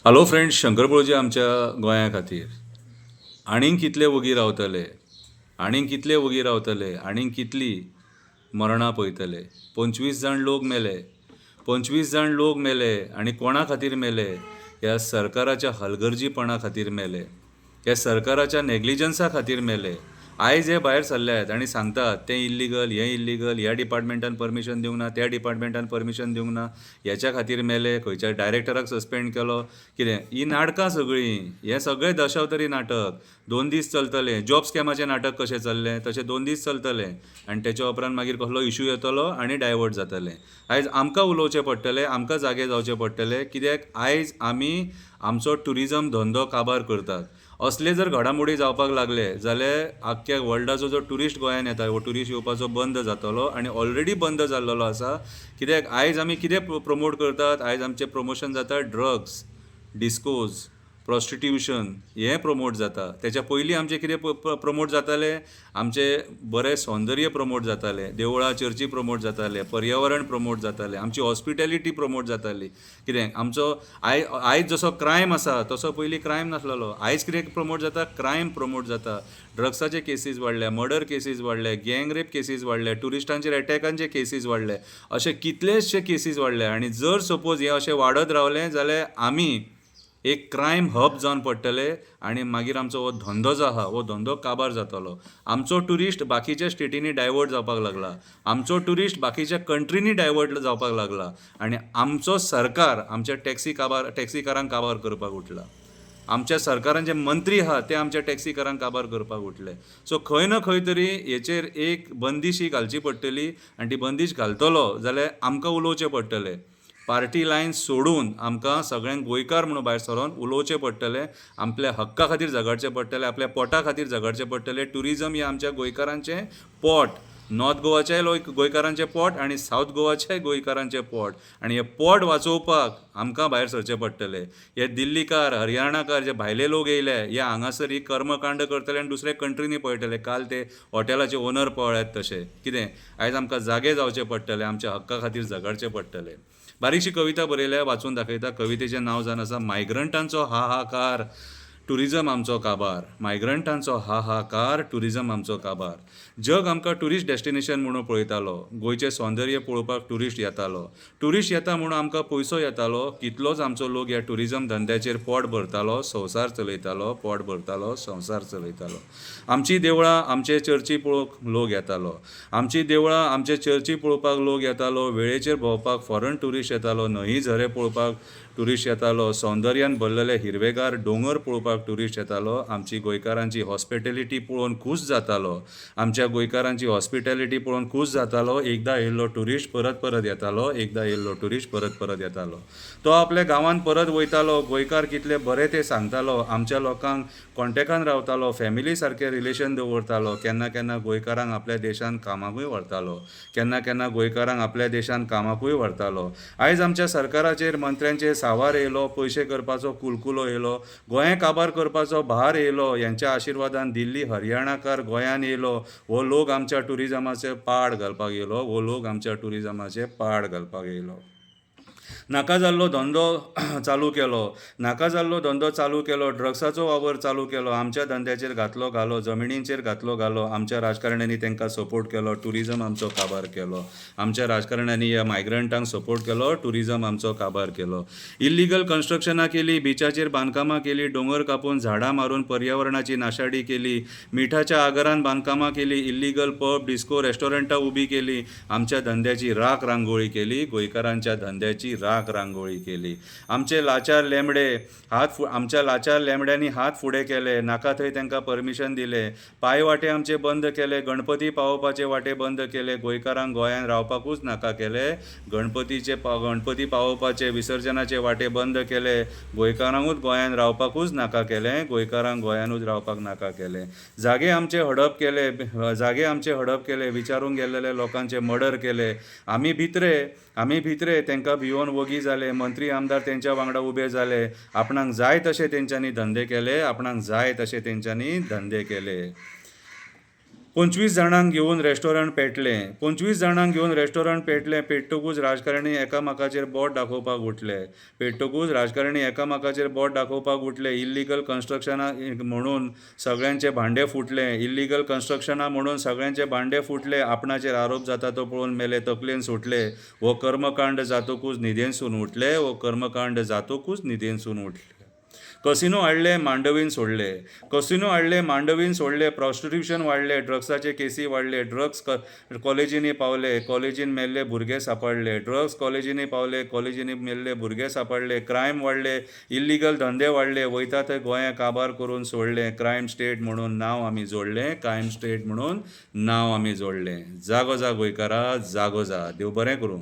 Hello friends, शंकरपळजी आमच्या गोंया खातीर आनीक कितले वगी रावतले, आनीक कितले वगी रावतले, आनीक कितली मरणां पळयतले. 25 जाण लोक मेले, 25 जाण लोक मेले आनी कोणा खातीर मेले? ह्या सरकाराच्या हलगर्जीपणा खातीर मेले, ह्या सरकाराच्या नेग्लिजन्सा खातीर मेले. आयज हे भायर सरल्यात आनी सांगतात तें इल्लिगल, हें इल्लिगल, ह्या डिपार्टमेंटान परमिशन दिवंक ना, त्या डिपार्टमेंटान परमिशन दिवंक ना, हेच्या खातीर मेले, खंयच्या डायरेक्टराक सस्पेंड केलो. कितें ही नाटकां सगळीं, हें सगळें दशावतारी नाटक. 2 दीस चलतलें. जॉब स्कॅमाचें नाटक कशें चल्लें तशें 2 दीस चलतलें आनी तेच्या उपरांत मागीर कसलो इशू येतलो आनी डायवर्ट जातलें. आयज आमकां उलोवचें पडटलें, आमकां जागे जावचें पडटलें, कित्याक आयज आमी आमचो ट्युरिजम धंदो काबार करतात. असले जर घडामोडी जावपाक लागले जाल्यार आख्ख्या वर्ल्डाचो जो ट्युरिस्ट गोंयांत येता वो ट्युरिस्ट येवपाचो बंद जातलो आनी ऑलरेडी बंद जाल्लो आसा. कित्याक आयज आमी कितें प्रमोट करतात? आयज आमचें प्रमोशन जाता ड्रग्स, डिस्कोज, प्रॉस्टिट्यूशन हें प्रमोट जाता. तेच्या पयलीं आमचें कितें प्रमोट जातालें? आमचें बरें सौंदर्य प्रमोट जातालें, देवळां चर्ची प्रमोट जाताले, पर्यावरण प्रमोट जातालें, आमची हॉस्पिटॅलिटी प्रमोट जाताली. कितें आमचो आयज जसो क्रायम आसा तसो पयलीं क्रायम नासलेलो. आयज कितें प्रमोट जाता? क्रायम प्रमोट जाता. ड्रग्साचे केसीस वाडल्या, मर्डर केसीस वाडले, गँग रेप केसीस वाडले, ट्युरिस्टांचेर एटॅकांचे केसीस वाडले, अशे कितलेशे केसीस वाडले. आनी जर सपोज हें अशें वाडत रावलें जाल्यार आमी एक क्रायम हब जावन पडटले आनी मागीर आमचो हो धंदो जो आहा हो धंदो काबार जातलो. आमचो ट्युरिस्ट बाकीच्या स्टेटींनी डायवर्ट जावपाक लागला, आमचो ट्युरिस्ट बाकीच्या कंट्रीनी डायवर्ट जावपाक लागला आनी आमचो सरकार आमच्या टॅक्सीकारांक काबार करपाक उठला. आमच्या सरकारान जे मंत्री आहात ते आमच्या टॅक्सीकारांक काबार करपाक उठले. सो खंय ना खंय तरी हेचेर एक बंदिश ही घालची पडटली आनी ती बंदिश घालतलो जाल्यार आमकां उलोवचें पडटलें. पार्टी लायन सोडून आमकां सगळ्यांक गोंयकार म्हणून भायर सरोन उलोवचें पडटलें. आपल्या हक्का खातीर झगडचें पडटलें, आपल्या पोटा खातीर झगडचें पडटलें. ट्युरिजम हें आमच्या गोंयकारांचें पोट. नॉर्थ गोवाच्याय गोंयकारांचें पोट आनी सावथ गोवाच्याय गोंयकारांचें पोट. आनी हें पोट वाचोवपाक आमकां भायर सरचें पडटलें. हे दिल्लीकार, हरियाणाकार जे भायले लोक येयले हे हांगासर ही कर्मकांड करतले आनी दुसरे कंट्रीनी पळयतले. काल ते हॉटेलाचे ओनर पळयात तशें. कितें आयज आमकां जागे जावचें पडटलें, आमच्या हक्का खातीर झगडचें पडटलें. बारीकशी कविता बरयल्या, वाचून दाखयता. कवितेचें नांव जावन आसा मायग्रंटांचो हाहाकार, ट्युरिजम आमचो काबार. मायग्रंटांचो हाहाकार, ट्युरिजम आमचो काबार. जग आमकां ट्युरिस्ट डॅस्टिनेशन म्हणून पळयतालो. गोंयचें सौंदर्य पळोवपाक ट्युरिस्ट येतालो. ट्युरिस्ट येता म्हणून आमकां पयसो येतालो. कितलोच आमचो लोक ह्या ट्युरिजम धंद्याचेर पोट भरतालो, संवसार चलयतालो, पोट भरतालो, संवसार चलयतालो. आमची देवळां, आमचे चर्ची पळोवंक लोक येतालो. आमची देवळां, आमचे चर्ची पळोवपाक लोक येतालो. वेळेचेर भोंवपाक फॉरेन ट्युरिस्ट येतालो. न्हंय झरे पळोवपाक ट्युरिस्ट येतालो. सौंदर्यान भरलेले हिरवेगार दोंगर पळोवपाक ट्युरिस्ट येतालो. आमची गोंयकारांची हॉस्पिटॅलिटी पळोवन खूश जातालो. आमच्या गोंयकारांची हॉस्पिटॅलिटी पळोवन खूश जातालो. एकदां येयल्लो ट्युरिस्ट परत परत येतालो. एकदां येयल्लो ट्युरिस्ट परत परत येतालो. तो आपल्या गांवांत परत वयतालो. गोंयकार कितले बरे ते सांगतालो. आमच्या लोकांक कॉन्टेक्टान रावतालो. फॅमिली सारकें रिलेशन दवरतालो. केन्ना केन्ना गोंयकारांक आपल्या देशांत कामाकूय व्हरतालो. केन्ना केन्ना गोंयकारांक आपल्या देशांत कामाकूय व्हरतालो. आयज आमच्या सरकाराचेर मंत्र्यांचेर सांवार येयलो, पयशे करपाचो कुलकुलो येयलो, गोंय काबार करपाचो भार येयलो. यांच्या आशिर्वादान दिल्ली हरियाणाकार गोंयान येयलो. हो लोक आमच्या ट्युरिजमाचे पाड घालपाक येयलो. हो लोक आमच्या ट्युरिजमाचे पाड घालपाक येयलो. नाका जाल्लो धंदो चालू केलो. नाका जाल्लो धंदो चालू केलो. ड्रग्साचो वावर चालू केलो. आमच्या धंद्याचेर घातलो घालो, जमिनींचेर घातलो घालो. आमच्या राजकारण्यांनी तांकां सपोर्ट केलो. ट्युरिजम आमचो काबार केलो. आमच्या राजकारण्यांनी ह्या मायग्रंटांक सपोर्ट केलो. ट्युरिजम आमचो काबार केलो. इल्लिगल कन्स्ट्रक्शनां केली, बिचाचेर बांदकामां केली, दोंगर कापून झाडां मारून पर्यावरणाची नाशाडी केली, मिठाच्या आगारान बांदकामां केली, इल्लिगल पब, डिस्को, रेस्टॉरंटां उबी केली. आमच्या धंद्याची राख रांगोळी केली. गोंयकारांच्या धंद्याची राख रांगोळी केली. आमचे लाचार लेंबडे आमच्या लाचार लेंबड्यांनी हात फुडें केले. नाका थंय तांकां परमिशन दिलें. पांय वाटे आमचे बंद केले. गणपती पावोवपाचे वाटे बंद केले. गोंयकारांक गोंयांत रावपाकूच नाका केले. गणपती पावोवपाचे, विसर्जनाचे वाटे बंद केले. गोंयकारांकूच गोंयांत रावपाकूच नाका केलें. गोंयकारांक गोंयानूच रावपाक नाका केलें. जागे आमचे हडप केले. विचारूंक गेल्लेले लोकांचे मर्डर केले. आमी भित्रे तांकां भिवून वगी जाले. मंत्री आमदार तेंच्या वांगडा उबे जाले. आपणाक जाय तशे तेंच्यांनी धंदे केले. 25 जाणांक घेवन रेस्टॉरंट पेटलें. 25 जाणांक घेवन रेस्टॉरंट पेटलें. पेट्टकूच राजकारणी एकामेकाचेर बोट दाखोवपाक उठले. पेट्टकूच राजकारणी एकामेकाचेर बोट दाखोवपाक उठले. इल्लीगल कन्स्ट्रक्शना म्हणून सगळ्यांचे भांडे फुटले. इल्लीगल कन्स्ट्रक्शना म्हणून सगळ्यांचे भांडे फुटले. आपणाचेर आरोप जाता तो पळोवन मेले, तकलेन सुटले. हो कर्मकांड जातकूच न्हिदेंतसून उठले. हो कर्मकांड जातकूच न्हिदेंतसून उठले. कसिनो हाडले, मांडवीन सोडले. कसिनो हाडले, मांडवीन सोडले. प्रॉस्टिट्यूशन वाडले, ड्रग्साचे केसी वाडले. ड्रग्स कॉलेजींनी पावले, कॉलेजीन मेल्ले भुरगे सांपडले. ड्रग्स कॉलेजींनी पावले, कॉलेजींनी मेल्ले भुरगे सांपडले. क्रायम वाडले, इल्लीगल धंदे वाडले. वयता थंय गोंया काबार करून सोडले. क्रायम स्टेट म्हणून नांव आमी जोडलें. क्रायम स्टेट म्हणून नांव आमी जोडलें. जागो जा गोंयकारा, जागो जा. देव बरें करूं.